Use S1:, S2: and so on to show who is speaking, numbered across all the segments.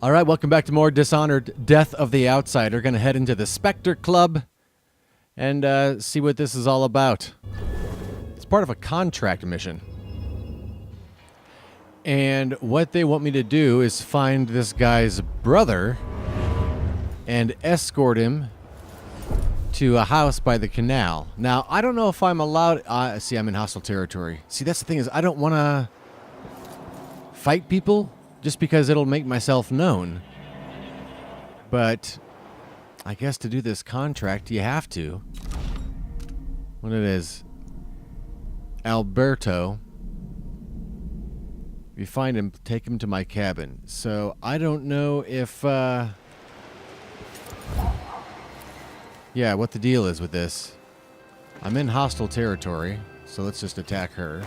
S1: All right, welcome back to more Dishonored Death of the Outsider. Going to head into the Spectre Club and see what this is all about. It's part of a contract mission. And what they want me to do is find this guy's brother and escort him to a house by the canal. Now, I don't know if I'm allowed... see, I'm in hostile territory. See, that's the thing is I don't want to fight people just because it'll make myself known. But I guess to do this contract, you have to. What it is... Alberto. If you find him, take him to my cabin. So, I don't know if... yeah, what the deal is with this. I'm in hostile territory, so let's just attack her.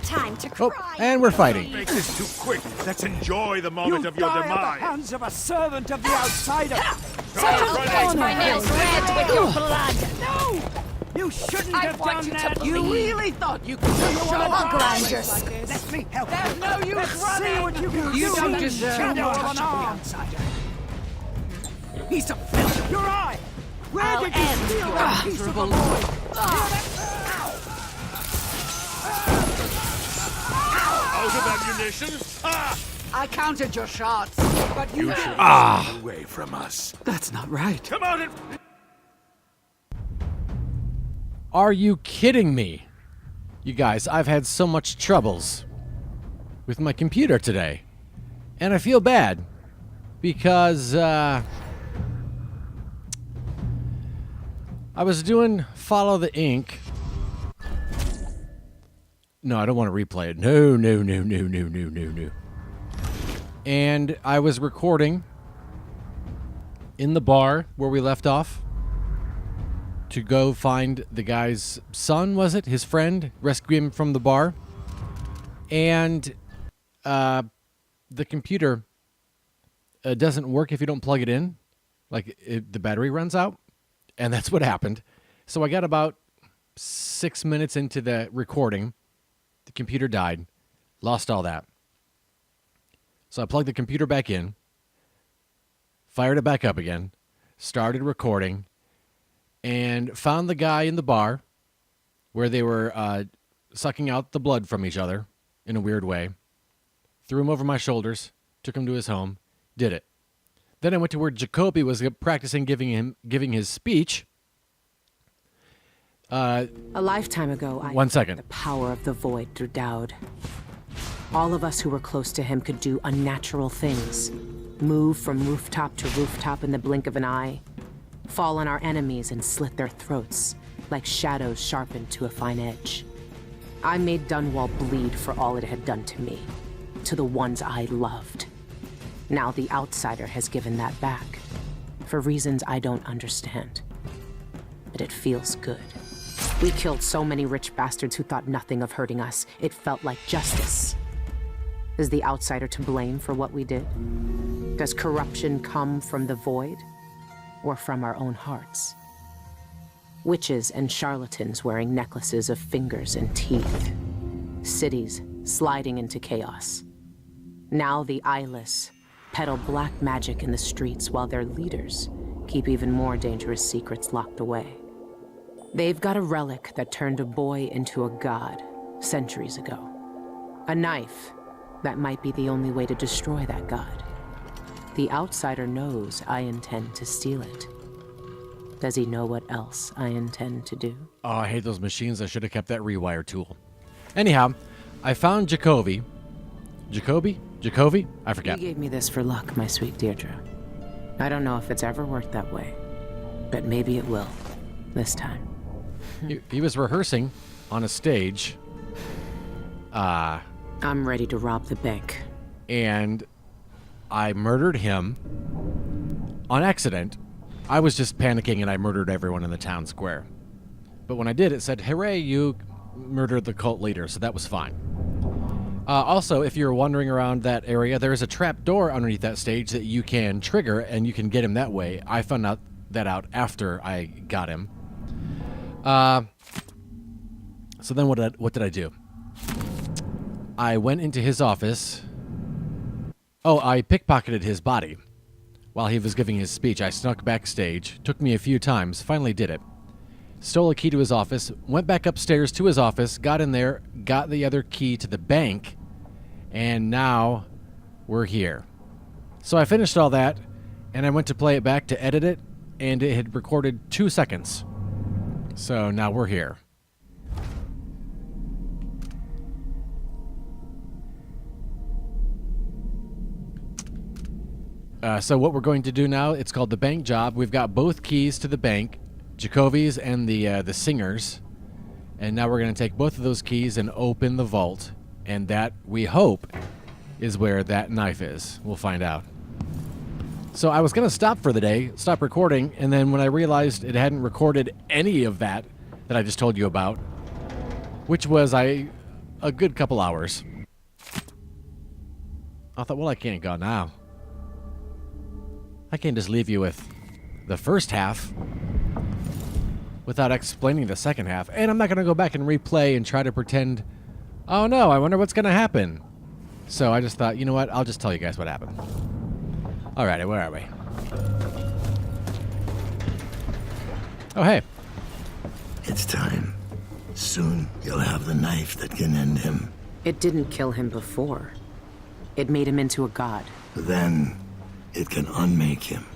S2: Time to cry.
S1: Oh, and we're fighting.
S3: Make this too quick. Let's enjoy the moment of your
S4: die
S3: demise.
S4: at the hands of a servant of the outsider.
S2: Paint my nails red with your blood.
S4: No! You shouldn't have
S2: want
S4: done
S2: you to
S4: that.
S2: believe.
S4: You really thought you could
S2: Grind your
S4: like this? Let me help
S2: There's
S4: you.
S2: no use running.
S4: See what you can do.
S2: You don't
S4: The
S2: deserve
S4: shadow
S2: to
S4: of
S2: touch
S4: an arm. Piece of filth. Your eye. Where
S2: I'll
S4: did you
S2: end
S4: steal
S2: your
S4: that piece of a boy?
S3: Out of ammunition? Ah!
S4: I counted your shots, but you didn't.
S3: Away from us.
S4: That's not right.
S3: Come out and...
S1: Are you kidding me? You guys, I've had so much troubles with my computer today. And I feel bad because I was doing Follow the Ink. No, I don't want to replay it. No. And I was recording in the bar where we left off to go find the guy's son, was it? His friend, rescue him from the bar. And the computer doesn't work if you don't plug it in. Like, the battery runs out. And that's what happened. So I got about 6 minutes into the recording. The computer died. Lost all that. So I plugged the computer back in. Fired it back up again. Started recording. And found the guy in the bar where they were sucking out the blood from each other in a weird way. Threw him over my shoulders. Took him to his home. Did it. Then I went to where Jacoby was practicing giving his speech.
S5: A lifetime ago, I
S1: 1 second.
S5: the power of the void through Dowd. All of us who were close to him could do unnatural things. Move from rooftop to rooftop in the blink of an eye. Fall on our enemies and slit their throats, like shadows sharpened to a fine edge. I made Dunwall bleed for all it had done to me, to the ones I loved. Now the outsider has given that back, for reasons I don't understand. But it feels good. We killed so many rich bastards who thought nothing of hurting us. It felt like justice. Is the outsider to blame for what we did? Does corruption come from the void? Or from our own hearts? Witches and charlatans wearing necklaces of fingers and teeth. Cities sliding into chaos. Now the eyeless peddle black magic in the streets while their leaders keep even more dangerous secrets locked away. They've got a relic that turned a boy into a god centuries ago. A knife that might be the only way to destroy that god. The outsider knows I intend to steal it. Does he know what else I intend to do?
S1: Oh, I hate those machines. I should have kept that rewire tool. Anyhow, I found Jacoby. Jacoby? I forget.
S5: You gave me this for luck, my sweet Deirdre. I don't know if it's ever worked that way, but maybe it will, this time.
S1: He was rehearsing on a stage.
S5: I'm ready to rob the bank.
S1: And I murdered him on accident. I was just panicking and I murdered everyone in the town square. But when I did, it said, hooray, you murdered the cult leader, so that was fine. Also, if you're wandering around that area, there is a trap door underneath that stage that you can trigger, and you can get him that way. I found that out after I got him. So then what did I do? I went into his office, Oh, I pickpocketed his body. While he was giving his speech, I snuck backstage. Took me a few times. Finally did it. Stole a key to his office. Went back upstairs to his office. Got in there. Got the other key to the bank. And now we're here. So I finished all that. And I went to play it back to edit it. And it had recorded 2 seconds. So now we're here. So what we're going to do now, it's called the bank job. We've got both keys to the bank, Jacoby's and the singer's. And now we're going to take both of those keys and open the vault. And that, we hope, is where that knife is. We'll find out. So I was going to stop for the day, stop recording, and then when I realized it hadn't recorded any of that I just told you about, which was a good couple hours, I thought, well, I can't go now. I can't just leave you with the first half without explaining the second half. And I'm not going to go back and replay and try to pretend, oh no, I wonder what's going to happen. So I just thought, you know what, I'll just tell you guys what happened. Alrighty, where are we? Oh, hey.
S6: It's time. Soon you'll have the knife that can end him.
S5: It didn't kill him before. It made him into a god.
S6: Then it can unmake him.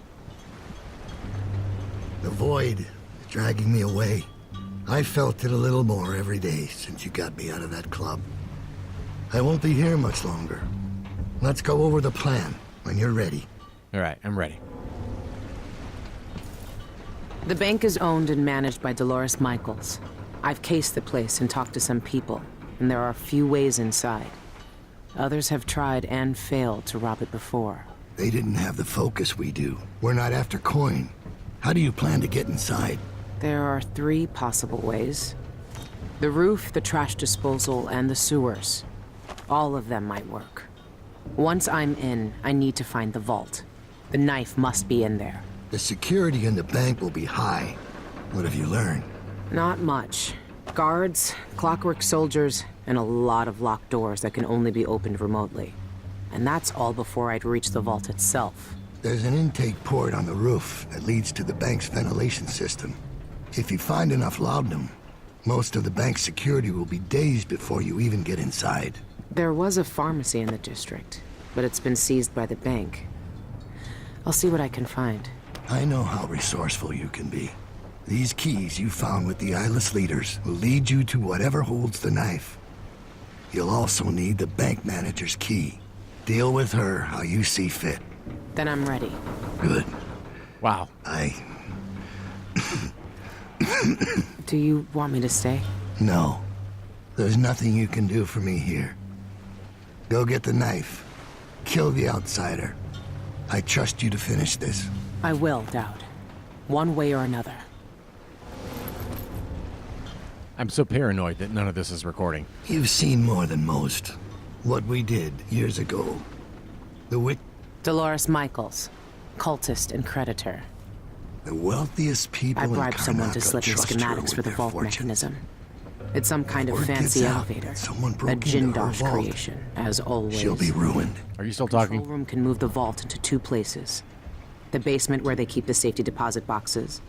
S6: The void is dragging me away. I felt it a little more every day since you got me out of that club. I won't be here much longer. Let's go over the plan when you're ready.
S1: All right, I'm ready.
S5: The bank is owned and managed by Dolores Michaels. I've cased the place and talked to some people, and there are a few ways inside. Others have tried and failed to rob it before.
S6: They didn't have the focus we do. We're not after coin. How do you plan to get inside?
S5: There are 3 possible ways. The roof, the trash disposal, and the sewers. All of them might work. Once I'm in, I need to find the vault. The knife must be in there.
S6: The security in the bank will be high. What have you learned?
S5: Not much. Guards, clockwork soldiers, and a lot of locked doors that can only be opened remotely. And that's all before I'd reach the vault itself.
S6: There's an intake port on the roof that leads to the bank's ventilation system. If you find enough laudanum, most of the bank's security will be dazed before you even get inside.
S5: There was a pharmacy in the district, but it's been seized by the bank. I'll see what I can find.
S6: I know how resourceful you can be. These keys you found with the eyeless leaders will lead you to whatever holds the knife. You'll also need the bank manager's key. Deal with her how you see fit.
S5: Then I'm ready.
S6: Good.
S1: Wow.
S5: Do you want me to stay?
S6: No. There's nothing you can do for me here. Go get the knife. Kill the outsider. I trust you to finish this.
S5: I will, Dowd. One way or another.
S1: I'm so paranoid that none of this is recording.
S6: You've seen more than most. What we did years ago.
S5: Dolores Michaels, cultist and creditor.
S6: The wealthiest people
S5: I
S6: in
S5: bribed someone to
S6: Karnaca
S5: slip me
S6: trust her
S5: schematics
S6: with
S5: for the
S6: their
S5: vault
S6: fortune.
S5: mechanism. It's some kind of
S6: Word
S5: fancy
S6: gets out
S5: elevator.
S6: that someone
S5: A
S6: broke into her
S5: Jindosh
S6: vault.
S5: creation, as always.
S6: She'll be ruined.
S1: Are you still
S5: Control
S1: talking?
S5: room can move the vault into 2 places. The basement where they keep the safety deposit boxes,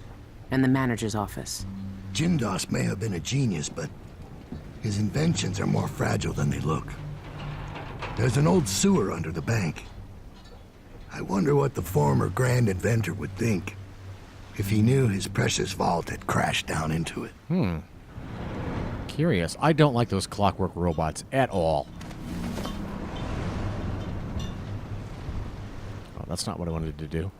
S5: and the manager's office.
S6: Jindos may have been a genius, but his inventions are more fragile than they look. There's an old sewer under the bank. I wonder what the former grand inventor would think if he knew his precious vault had crashed down into it.
S1: Curious. I don't like those clockwork robots at all. Oh, that's not what I wanted to do.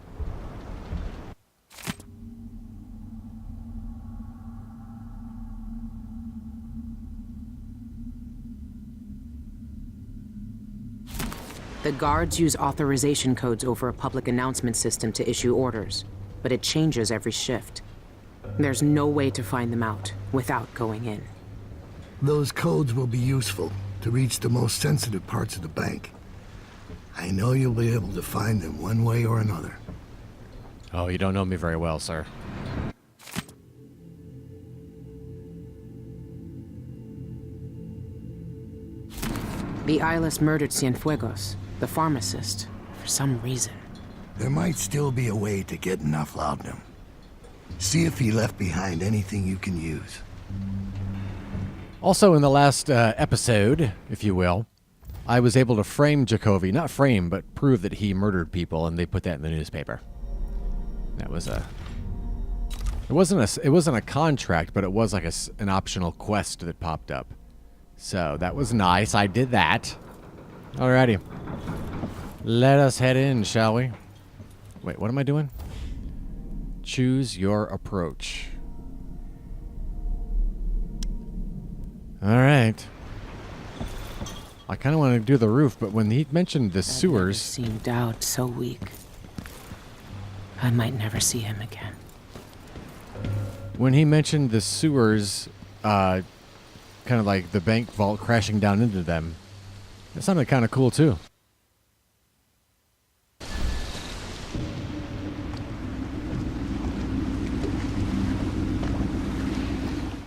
S5: The guards use authorization codes over a public announcement system to issue orders, but it changes every shift. There's no way to find them out without going in.
S6: Those codes will be useful to reach the most sensitive parts of the bank. I know you'll be able to find them one way or another.
S1: Oh, you don't know me very well, sir.
S5: The eyeless murdered Cienfuegos, the pharmacist. for some reason.
S6: There might still be a way to get enough laudanum. See if he left behind anything you can use.
S1: Also, in the last episode, if you will, I was able to frame Jacoby. Not frame, but prove that he murdered people, and they put that in the newspaper. That was a... It wasn't a contract, but it was like an optional quest that popped up. So that was nice. I did that. Alrighty. Let us head in, shall we? Wait, what am I doing? Choose your approach. Alright. I kind of want to do the roof, but when he mentioned the
S5: I've never
S1: sewers...
S5: seen Dowd so weak. I might never see him again.
S1: When he mentioned the sewers, kind of like the bank vault crashing down into them, that sounded kind of cool too.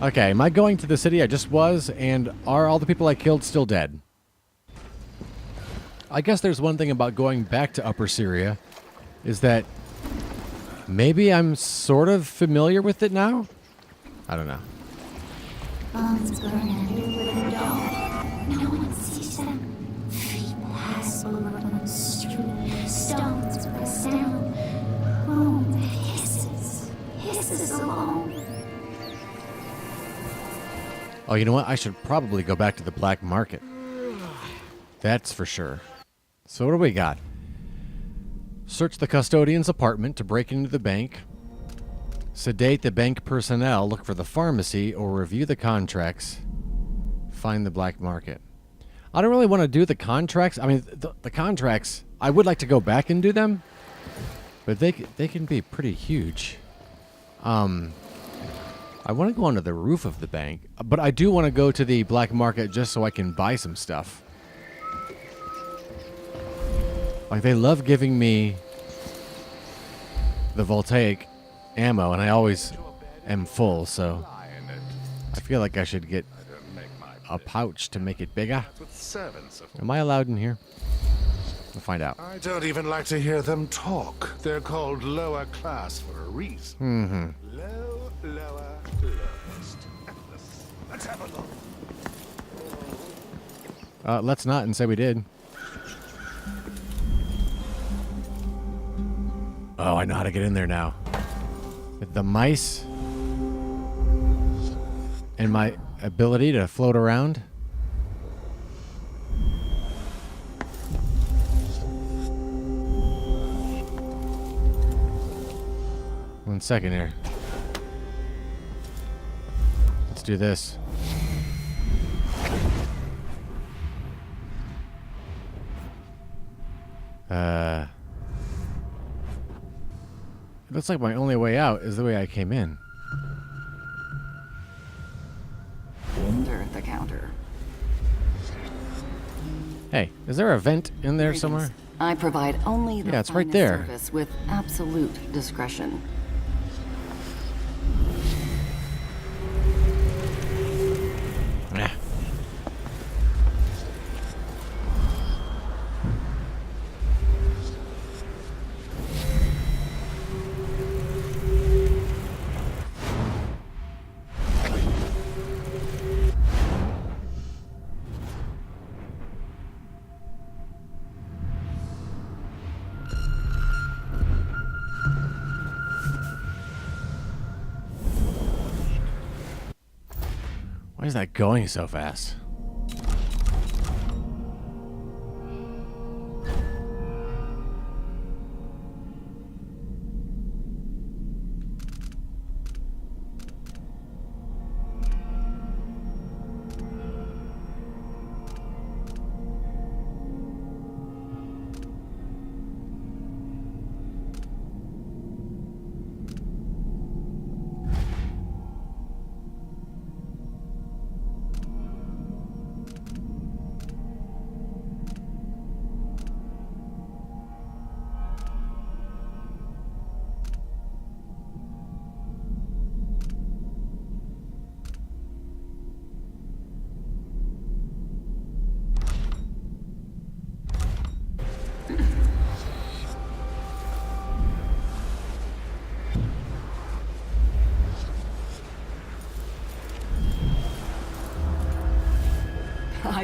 S1: Okay, am I going to the city I just was, and are all the people I killed still dead? I guess there's one thing about going back to Upper Syria, is that maybe I'm sort of familiar with it now? I don't know.
S7: Bones burn everywhere in the dawn. No one sees them. Feet pass over them strewn. Stones press down. Boom hisses. Hisses alone.
S1: Oh, you know what? I should probably go back to the black market. That's for sure. So what do we got? Search the custodian's apartment to break into the bank. Sedate the bank personnel, look for the pharmacy, or review the contracts. Find the black market. I don't really want to do the contracts. I mean, the contracts, I would like to go back and do them, but they can be pretty huge. I want to go onto the roof of the bank, but I do want to go to the black market just so I can buy some stuff. Like, they love giving me the voltaic ammo, and I always am full, so I feel like I should get a pouch to make it bigger. Am I allowed in here? We'll find out.
S8: I don't even like to hear them talk. They're called lower class for a reason. Lowest. Let's have a look.
S1: Let's not and say we did. Oh, I know how to get in there now. With the mice and my ability to float around. One second here. Let's do this. It looks like my only way out is the way I came in.
S4: Under the counter.
S1: Hey, is there a vent in there somewhere?
S9: I provide only the
S1: Yeah, it's right
S9: finest
S1: there.
S9: service with absolute discretion.
S1: Nah. Why is that going so fast?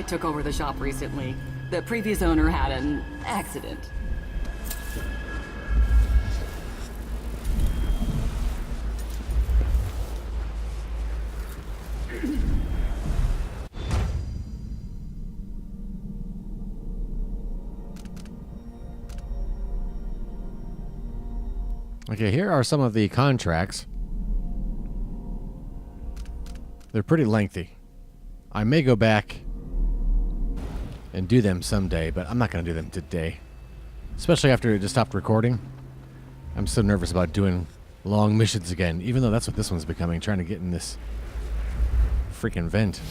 S9: I took over the shop recently. The previous owner had an accident.
S1: Okay, here are some of the contracts. They're pretty lengthy. I may go back and do them someday, but I'm not going to do them today. Especially after it just stopped recording. I'm so nervous about doing long missions again, even though that's what this one's becoming, trying to get in this freaking vent.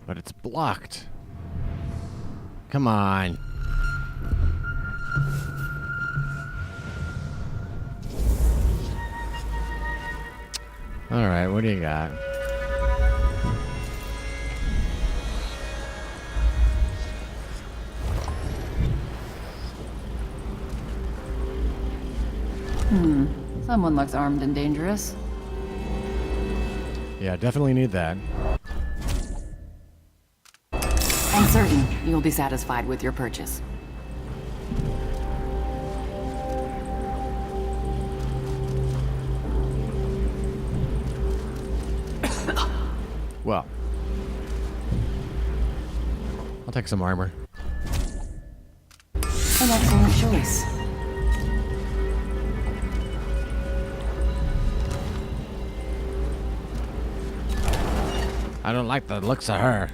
S1: But it's blocked. Come on. All right, what do you got?
S9: Someone looks armed and dangerous.
S1: Yeah, definitely need that.
S9: I'm certain you'll be satisfied with your purchase.
S1: Well, I'll take some armor.
S9: An excellent choice.
S1: I don't like the looks of her.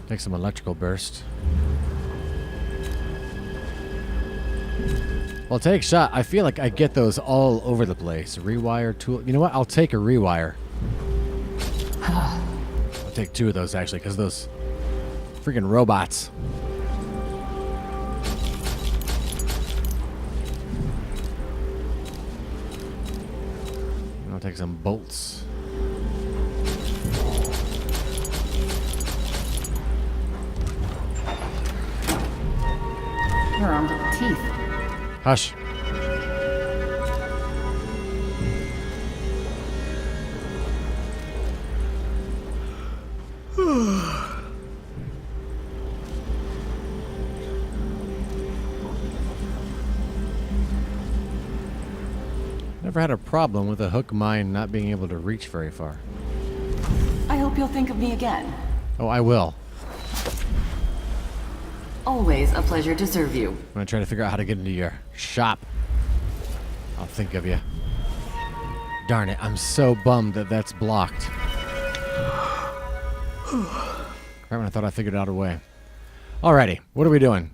S1: Take some electrical burst. Well, take shot. I feel like I get those all over the place. Rewire tool. You know what? I'll take a rewire. I'll take 2 of those, actually, because those freaking robots. And I'll take some bolts.
S9: You're armed to the teeth.
S1: Hush. Never had a problem with a hook mine not being able to reach very far.
S9: I hope you'll think of me again.
S1: Oh, I will.
S9: Always a pleasure to serve you.
S1: I'm gonna try to figure out how to get into your shop. I'll think of you. Darn it, I'm so bummed that that's blocked. Right when I thought I figured out a way. Alrighty, what are we doing?